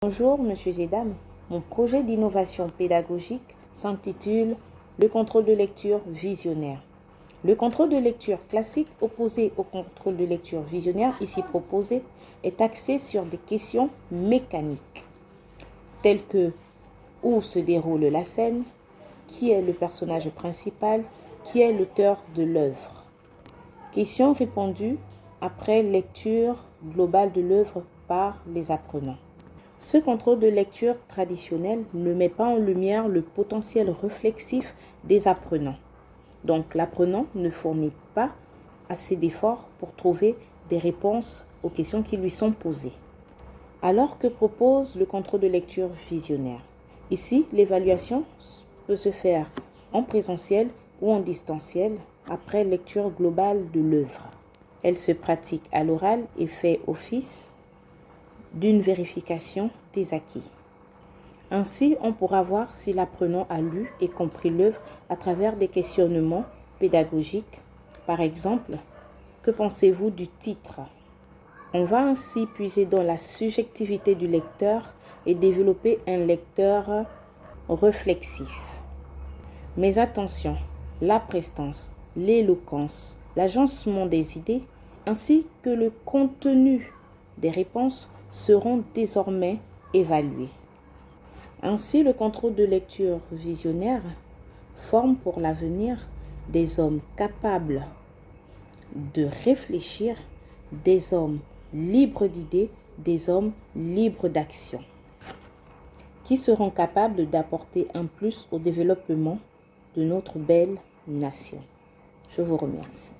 Bonjour, messieurs et dames. Mon projet d'innovation pédagogique s'intitule « Le contrôle de lecture visionnaire ». Le contrôle de lecture classique opposé au contrôle de lecture visionnaire ici proposé est axé sur des questions mécaniques telles que où se déroule la scène, qui est le personnage principal, qui est l'auteur de l'œuvre. Questions répondues après lecture globale de l'œuvre par les apprenants. Ce contrôle de lecture traditionnel ne met pas en lumière le potentiel réflexif des apprenants. Donc l'apprenant ne fournit pas assez d'efforts pour trouver des réponses aux questions qui lui sont posées. Alors que propose le contrôle de lecture visionnaire? Ici, l'évaluation peut se faire en présentiel ou en distanciel après lecture globale de l'œuvre. Elle se pratique à l'oral et fait office d'une vérification des acquis. Ainsi, on pourra voir si l'apprenant a lu et compris l'œuvre à travers des questionnements pédagogiques. Par exemple, que pensez-vous du titre? On va ainsi puiser dans la subjectivité du lecteur et développer un lecteur réflexif. Mais attention, la prestance, l'éloquence, l'agencement des idées, ainsi que le contenu des réponses seront désormais évalués. Ainsi, le contrôle de lecture visionnaire forme pour l'avenir des hommes capables de réfléchir, des hommes libres d'idées, des hommes libres d'action, qui seront capables d'apporter un plus au développement de notre belle nation. Je vous remercie.